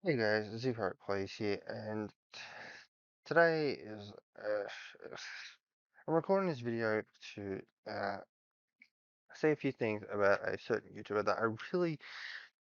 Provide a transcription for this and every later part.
Hey guys, Zero Plays here, and today is I'm recording this video to say a few things about a certain YouTuber that I really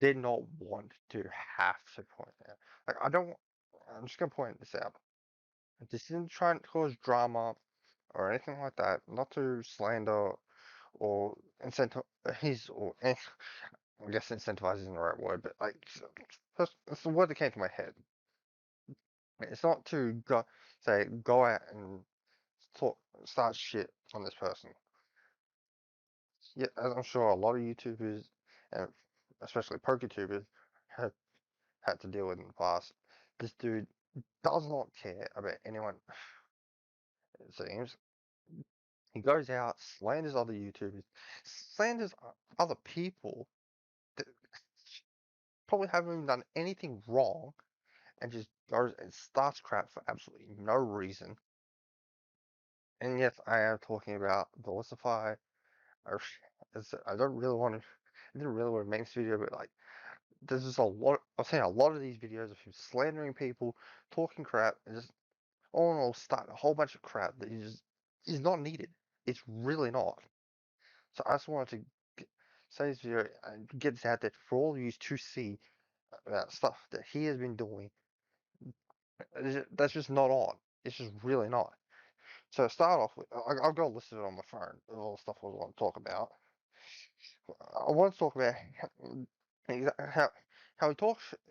did not want to have to point out. Like I don't, I'm just gonna point this out. This isn't trying to cause drama or anything like that. Not to slander or incentivize I guess incentivize isn't the right word, but like that's the word that came to my head. It's not to go out and talk, start shit on this person. Yeah, as I'm sure a lot of YouTubers, and especially poker tubers, have had to deal with in the past. This dude does not care about anyone. It seems he goes out, slanders other YouTubers, slanders other people that probably haven't even done anything wrong, and just goes and starts crap for absolutely no reason. And yes, I am talking about Verlisify. I don't really want to. I didn't really want to make this video, but like, there's just a lot. I've seen a lot of these videos of him slandering people, talking crap, and just all in all, starting a whole bunch of crap that is not needed. It's really not. So I just wanted to say this video and get this out there for all of you to see about stuff that he has been doing. That's just not on. It's just really not. So to start off with, I've got listed on my phone all the stuff I want to talk about. I want to talk about how how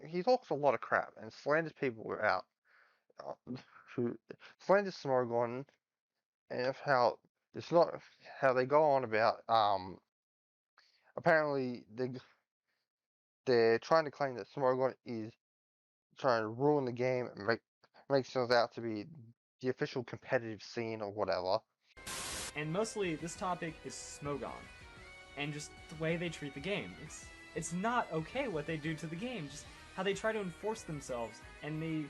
he talks a lot of crap and slanders people out uh, who slanders Smogon and of how it's not how they go on about apparently they're trying to claim that Smogon is trying to ruin the game and make themselves out to be the official competitive scene or whatever. And mostly this topic is Smogon and just the way they treat the game. It's not okay what they do to the game, just how they try to enforce themselves and they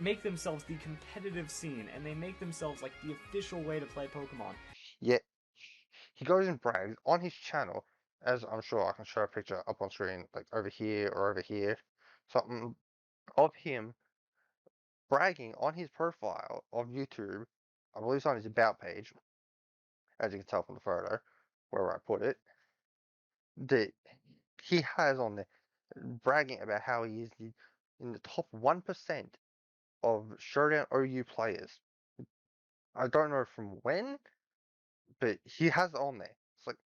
make themselves the competitive scene and they make themselves like the official way to play Pokemon. Yet he goes and brags on his channel, as I'm sure I can show a picture up on screen, like over here or over here, something of him bragging on his profile of YouTube. I believe it's on his about page, as you can tell from the photo, where I put it, that he has on there bragging about how he is in the top 1% of Showdown OU players. I don't know from when, but he has it on there. It's like,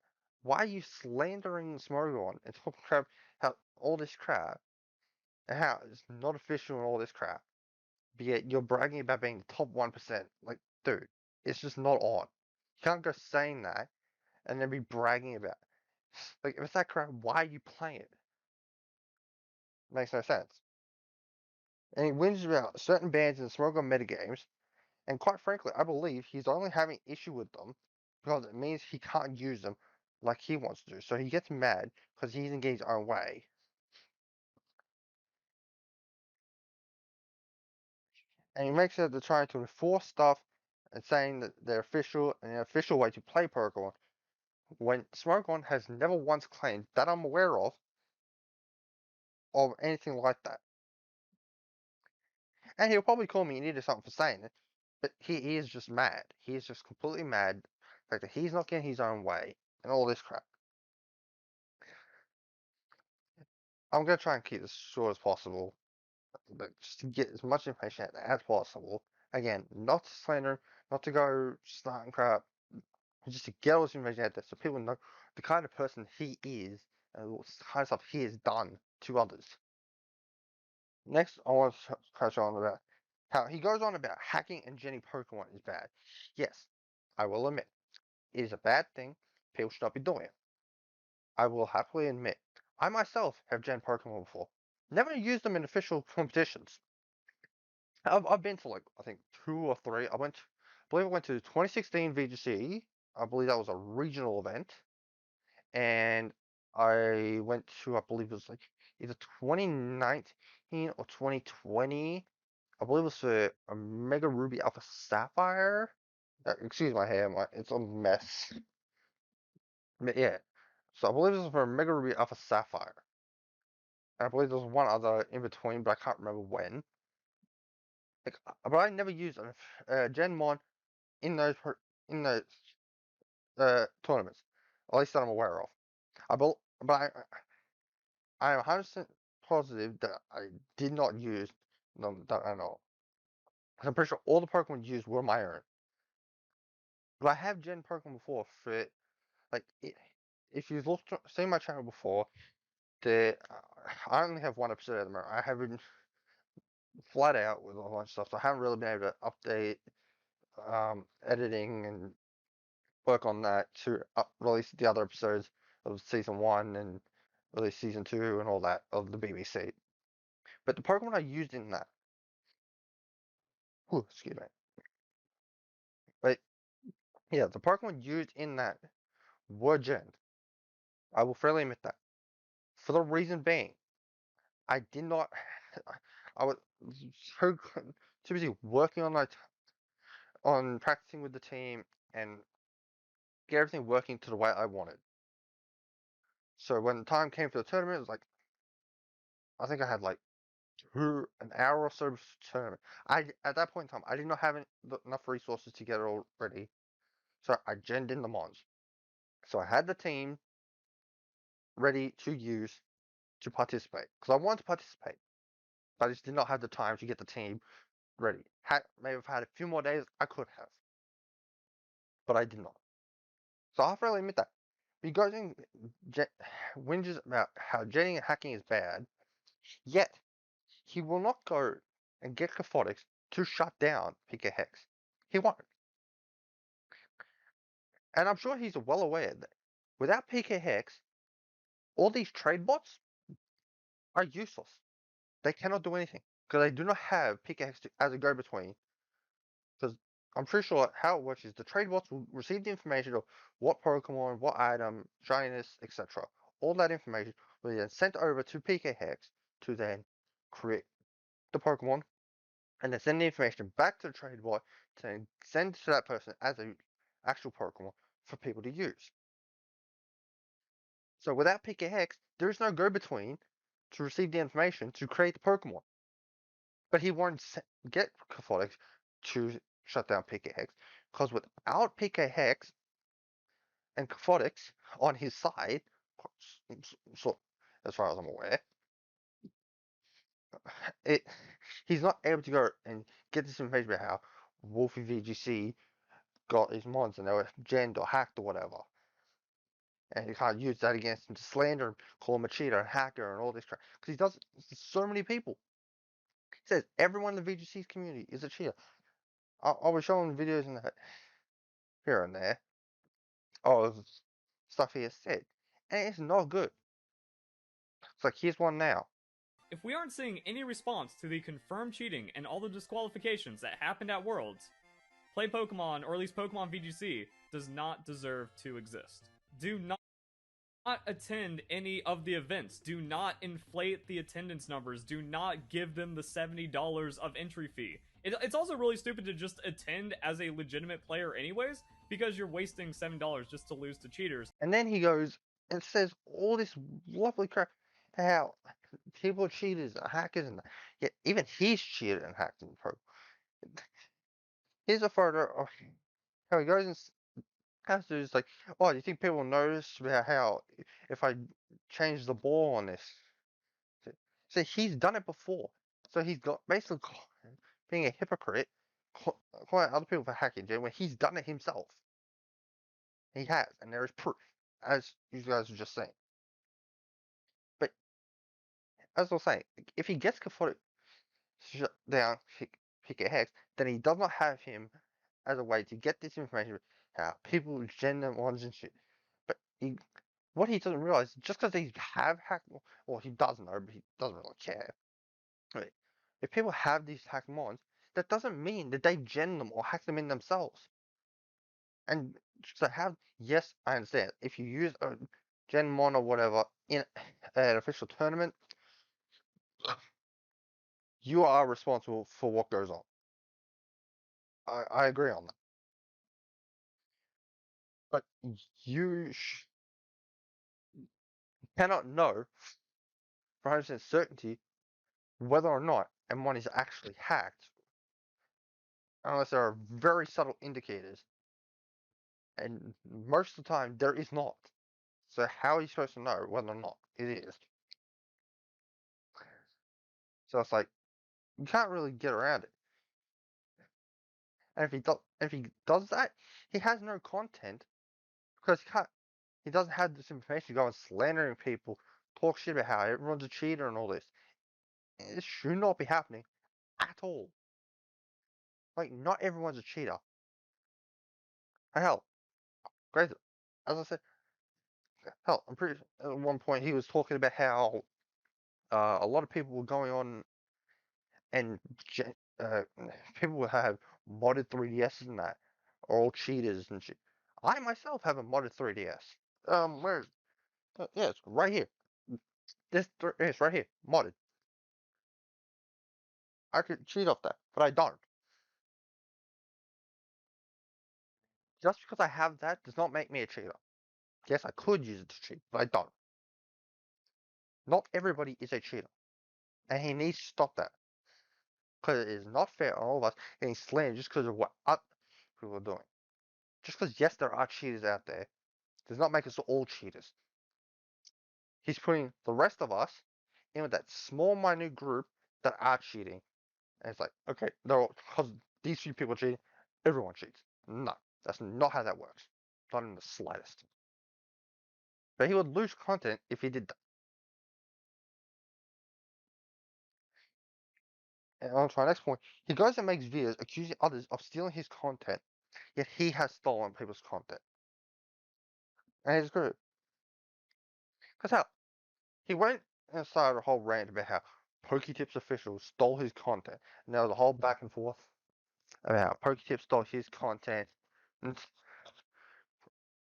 why are you slandering Smogon and talking crap, how all this crap, and how it's not official and all this crap, but yet you're bragging about being the top 1%. Like, dude, it's just not on. You can't go saying that and then be bragging about it. Like, if it's that crap, why are you playing it? Makes no sense. And he wins about certain bans in Smogon metagames, and quite frankly, I believe he's only having issue with them because it means he can't use them like he wants to do. So he gets mad because he's in his own way. And he makes it to trying to enforce stuff and saying that they're official and an official way to play Pokemon when Smogon has never once claimed that I'm aware of anything like that. And he'll probably call me an idiot or something for saying it, but he is just mad. He is just completely mad. The fact that he's not getting his own way and all this crap. I'm gonna try and keep this short as possible, but just to get as much information out there as possible. Again, not to slander, not to go starting crap, just to get all this information out there so people know the kind of person he is and what kind of stuff he has done to others. Next, I want to touch on about how he goes on about hacking and genning Pokemon is bad. Yes, I will admit, it is a bad thing. People should not be doing it. I will happily admit, I myself have gen Pokemon before. Never used them in official competitions. I've been to like I think two or three. I believe I went to 2016 VGC. I believe that was a regional event, and I went to I believe it was like either 2019 or 2020. I believe it was for a Mega Ruby Alpha Sapphire. Excuse my hair, it's a mess. But yeah, so I believe this was for a Mega Ruby Alpha Sapphire. I believe there was one other in between, but I can't remember when. Like, but I never used a Gen Mon in those tournaments, at least that I'm aware of. But I'm 100% positive that I did not use them that I know. I'm pretty sure all the Pokemon used were my own. But I have Gen Pokemon before for like if you've seen my channel before, I only have one episode at the moment. I have been flat out with a whole bunch of stuff, so I haven't really been able to update editing and work on that to release the other episodes of season one and release season two and all that of the BBC. But the Pokemon I used in that, excuse me, but yeah, the Pokemon used in that were Gen. I will freely admit that. For the reason being, I did not. I was so too busy working on practicing with the team and get everything working to the way I wanted. So when the time came for the tournament, it was like I think I had like an hour or so tournament. At that point in time, I did not have enough resources to get it all ready, so I genned in the mons. So I had the team ready to use to participate because I wanted to participate, but I just did not have the time to get the team ready. Maybe if I had a few more days, I could have, but I did not. So I freely admit that. He goes in, whinges about how jetting and hacking is bad, yet he will not go and get Cathartics to shut down PK Hex. He won't. And I'm sure he's well aware that without PK Hex, all these trade bots are useless. They cannot do anything because they do not have PK Hex as a go-between. Because I'm pretty sure how it works is the trade bots will receive the information of what Pokemon, what item, shyness, etc. All that information will be then sent over to PK Hex to then create the Pokemon and then send the information back to the trade bot to then send to that person as an actual Pokemon for people to use. So without PK Hex, there is no go-between to receive the information to create the Pokemon. But he won't get Cathartics to shut down PK Hex because without PK Hex and Cathartics on his side, so as far as I'm aware, it he's not able to go and get this information about how Wolfie VGC got his mons and they were genned or hacked or whatever. And he can't use that against him to slander him, call him a cheater and hacker and all this crap. Because he does it to so many people. He says everyone in the VGC's community is a cheater. I was showing videos in that here and there of stuff he has said. And it's not good. It's like here's one now. If we aren't seeing any response to the confirmed cheating and all the disqualifications that happened at Worlds, Play Pokemon, or at least Pokemon VGC, does not deserve to exist. Do not attend any of the events. Do not inflate the attendance numbers. Do not give them the $70 of entry fee. It's also really stupid to just attend as a legitimate player anyways, because you're wasting $7 just to lose to cheaters. And then he goes and says all this lovely crap how people are cheaters and hackers and yet even he's cheated and hacked in Pro. Here's a photo of how he goes and has to just like, oh, do you think people will notice about how if I change the ball on this? So he's done it before. So he's got basically being a hypocrite, calling other people for hacking when he's done it himself. He has, and there is proof, as you guys were just saying. But as I was saying, if he gets Catholic shut down PK Hex, then he does not have him as a way to get this information how people gender ones and shit. But what he doesn't realize, just because they have hacked, well, he does know, but he doesn't really care. Right? If people have these hacked mons, that doesn't mean that they gen them or hack them in themselves. And so have, yes, I understand. If you use a gen mon or whatever in an official tournament, you are responsible for what goes on. I agree on that. But you cannot know 100% certainty whether or not M1 is actually hacked, unless there are very subtle indicators. And most of the time, there is not. So how are you supposed to know whether or not it is? So it's like you can't really get around it. And if he does that, he has no content because he doesn't have this information to go and slandering people, talk shit about how everyone's a cheater and all this. It should not be happening at all. Like, not everyone's a cheater. Hell, great. As I said, hell, I'm pretty sure at one point he was talking about how a lot of people were going on and uh, people will have modded 3DSs and that are all cheaters and shit. I myself have a modded 3DS. Where? Yeah, it's right here. It's right here, modded. I could cheat off that, but I don't. Just because I have that does not make me a cheater. Yes, I could use it to cheat, but I don't. Not everybody is a cheater, and he needs to stop that because it is not fair on all of us getting slandered just because of what other people are doing. Just because yes, there are cheaters out there, does not make us all cheaters. He's putting the rest of us in with that small, minute group that are cheating, and it's like, okay, they're all because these few people are cheating, everyone cheats. No, that's not how that works. Not in the slightest. But he would lose content if he did that. And on to our next point, he goes and makes videos accusing others of stealing his content, yet he has stolen people's content. And it's good. Because how? He went and started a whole rant about how PokeTips officials stole his content. And there was a whole back and forth about how PokeTips stole his content. And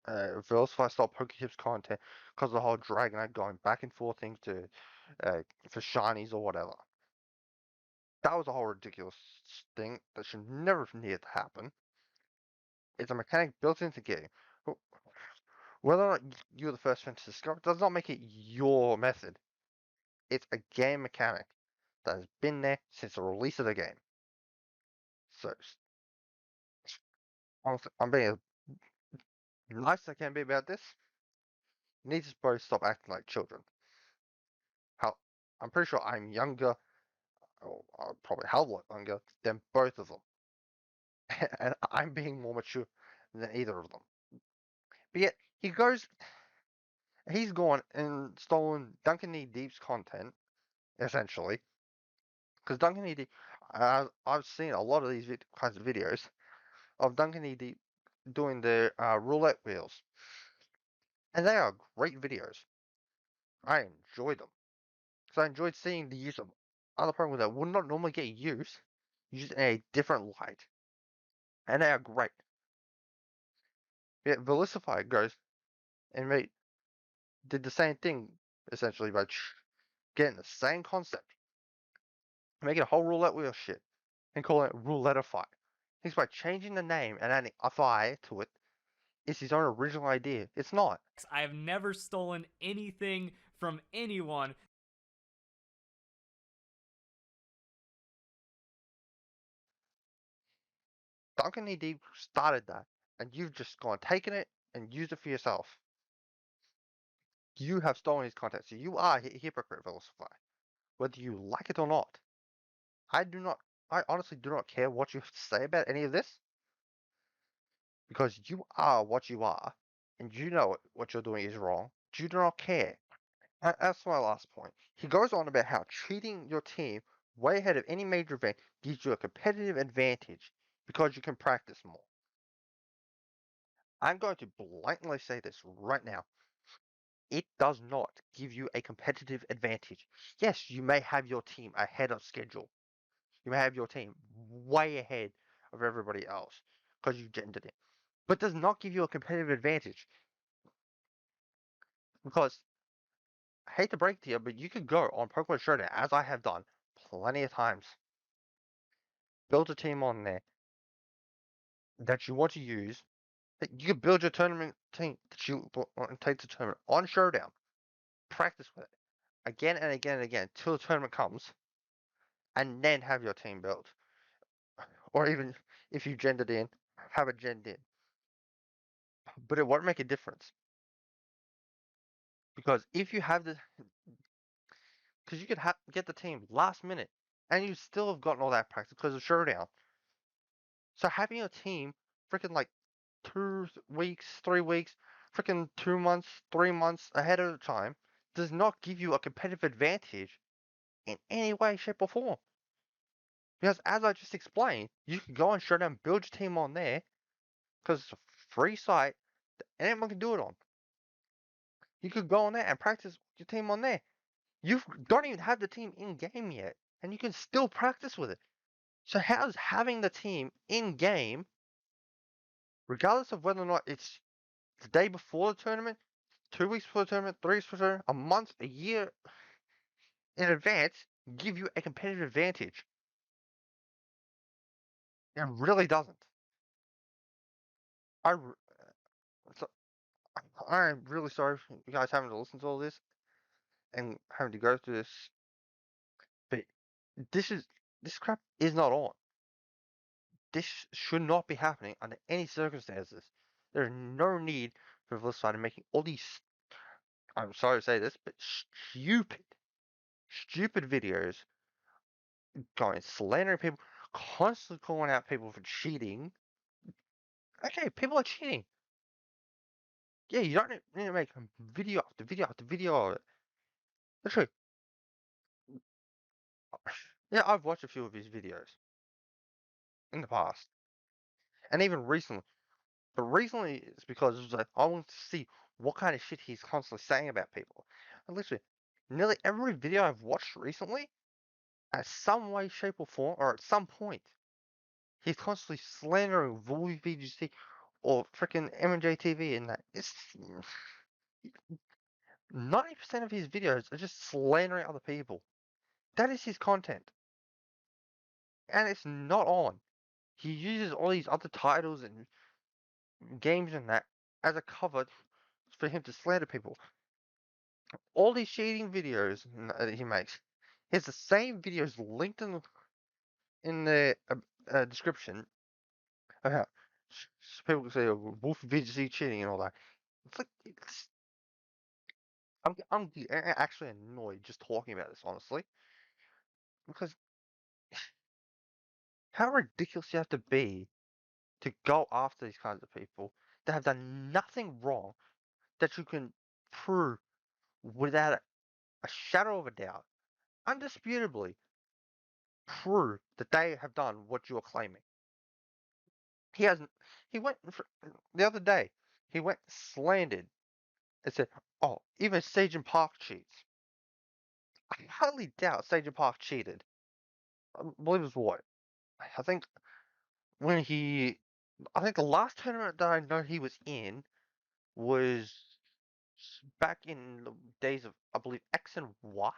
Verlisify stole PokeTips content because of the whole Dragonite going back and forth thing to for shinies or whatever. That was a whole ridiculous thing that should never need to happen. It's a mechanic built into the game. Whether or not you're the first fan to discover it does not make it your method. It's a game mechanic that has been there since the release of the game. So, honestly, I'm being as nice as I can be about this. You need to both stop acting like children. How I'm pretty sure I'm younger, or probably a hell of a lot younger than both of them, and I'm being more mature than either of them. But yet he's gone and stolen Duncan Knee Deep's content essentially, because Duncan Knee Deep, I've seen a lot of these kinds of videos of Duncan Knee Deep doing the roulette wheels, and they are great videos. I enjoy them because I enjoyed seeing the use of other programs that would not normally get used in a different light, and they are great. Yet Verlisify goes and did the same thing essentially by getting the same concept, making a whole roulette wheel shit, and calling it Roulettify. Thinks by changing the name and adding a "fi" to it, it's his own original idea. It's not. I have never stolen anything from anyone. Duncan ED started that, and you've just gone taken it and used it for yourself. You have stolen his content, so you are a hypocrite, Vilify, whether you like it or not. I do not. I honestly do not care what you have to say about any of this, because you are what you are, and you know what you're doing is wrong. You do not care. That's my last point. He goes on about how treating your team way ahead of any major event gives you a competitive advantage because you can practice more. I'm going to blatantly say this right now. It does not give you a competitive advantage. Yes, you may have your team ahead of schedule. You may have your team way ahead of everybody else because you gendered it. But does not give you a competitive advantage. Because I hate to break it to you, but you could go on Pokemon Showdown, as I have done plenty of times, build a team on there that you want to use. You could build your tournament team that you want to take to tournament on Showdown. Practice with it. again and again and again till the tournament comes, and then have your team built, or even if you gendered in, have it gendered in. But it won't make a difference because if you have the, because you could get the team last minute, and you still have gotten all that practice because of showdown. So having your team freaking like 2 weeks, 3 weeks, freaking 2 months, 3 months ahead of the time does not give you a competitive advantage in any way, shape, or form. Because as I just explained, you can go on Showdown, build your team on there, because it's a free site that anyone can do it on. You could go on there and practice your team on there. You don't even have the team in game yet, and you can still practice with it. So how's having the team in game, regardless of whether or not it's the day before the tournament, 2 weeks before the tournament, 3 weeks before the tournament, a month, a year in advance, give you a competitive advantage? It really doesn't. I, so, I'm really sorry for you guys having to listen to all this and having to go through this, but this is this crap is not on. This should not be happening under any circumstances. There's no need for Verlisify to making all these, I'm sorry to say this, but stupid videos going slandering people, constantly calling out people for cheating. Okay, people are cheating. Yeah, you don't need to make video after video after video of it. Literally, yeah, I've watched a few of his videos in the past, and even recently. But recently, it's because it was like I want to see what kind of shit he's constantly saying about people. And literally, nearly every video I've watched recently, at some way, shape, or form, or at some point, he's constantly slandering VGC or freaking MJTV, and that it's 90% of his videos are just slandering other people. That is his content, and it's not on. He uses all these other titles and games and that as a cover for him to slander people. All these cheating videos that he makes, he has the same videos linked in the description of how people can say, oh, Wolf VGC cheating and all that. It's like, I'm actually annoyed just talking about this, honestly, because how ridiculous you have to be to go after these kinds of people that have done nothing wrong that you can prove without a shadow of a doubt, undisputably prove that they have done what you are claiming. He hasn't. He went the other day. He went slandered and said, "Oh, even Sage and Park cheats." I highly doubt Sage and Park cheated. I believe it was what? I think when he, I think the last tournament that I know he was in was back in the days of, I believe, X and Y,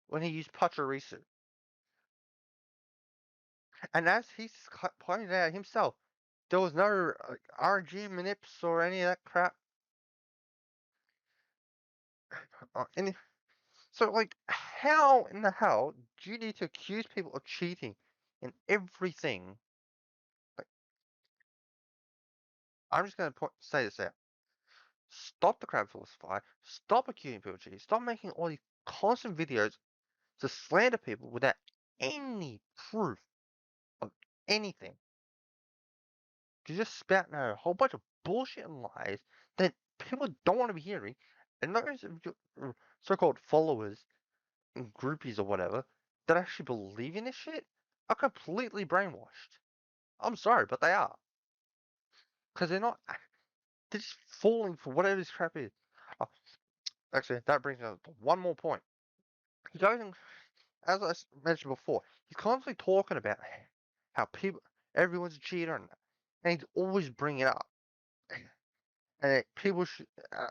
when he used Pachirisu. And as he's pointed out himself, there was no RNG manips or any of that crap. Any, so, like, how in the hell do you need to accuse people of cheating in everything? Like, I'm just going to say this out. Stop the crowd Verlisify. Stop accusing people of cheating. Stop making all these constant videos to slander people without any proof of anything. You're just spouting out a whole bunch of bullshit and lies that people don't want to be hearing, and those of your so-called followers and groupies or whatever that actually believe in this shit are completely brainwashed. I'm sorry, but they are. Because they're not, they're just falling for whatever this crap is. Oh, actually, that brings me to one more point. He goes and, as I mentioned before, he's constantly talking about how everyone's a cheater, and he's always bringing it up. And people should,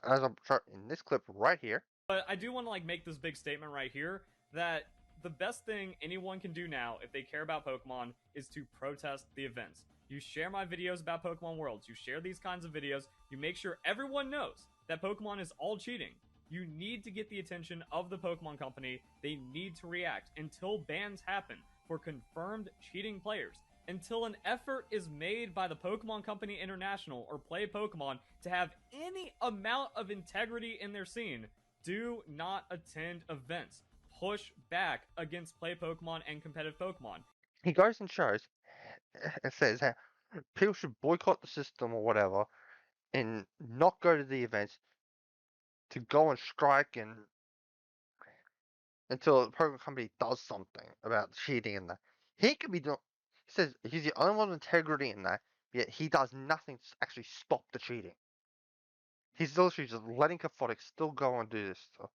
as I'm in this clip right here. But I do want to like make this big statement right here that the best thing anyone can do now if they care about Pokemon is to protest the events. You share my videos about Pokemon Worlds. You share these kinds of videos. You make sure everyone knows that Pokemon is all cheating. You need to get the attention of the Pokemon Company. They need to react until bans happen for confirmed cheating players. Until an effort is made by the Pokemon Company International or Play Pokemon to have any amount of integrity in their scene, do not attend events. Push back against Play Pokemon and competitive Pokemon. He goes and shows and says how people should boycott the system or whatever and not go to the events, to go on strike and until the Pokemon Company does something about cheating in that. He could be doing. He says he's the only one with integrity in that, yet he does nothing to actually stop the cheating. He's literally just letting Cathartic still go and do this stuff.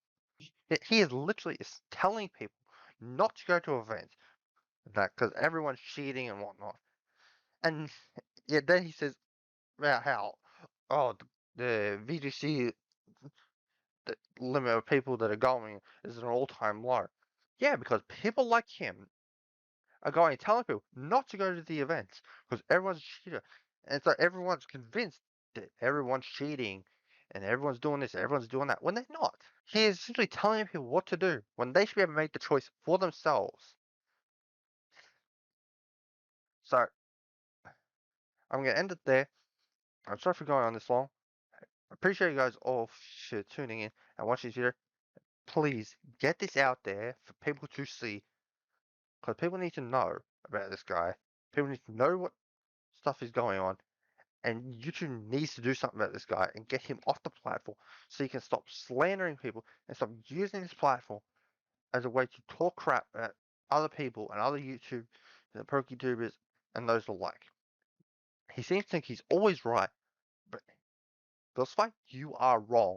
He is literally telling people not to go to events that because everyone's cheating and whatnot. And yet then he says about how the VGC, the limit of people that are going is an all-time low. Yeah, because people like him are going and telling people not to go to the events because everyone's a cheater. And so everyone's convinced that everyone's cheating and everyone's doing this, everyone's doing that, when they're not. He is essentially telling people what to do when they should be able to make the choice for themselves. So I'm going to end it there. I'm sorry for going on this long. I appreciate you guys all for tuning in and watching this video. Please get this out there for people to see because people need to know about this guy. People need to know what stuff is going on. And YouTube needs to do something about this guy and get him off the platform so he can stop slandering people and stop using this platform as a way to talk crap at other people and other YouTube and pro YouTubers and those alike. He seems to think he's always right, but Verlisify, you are wrong.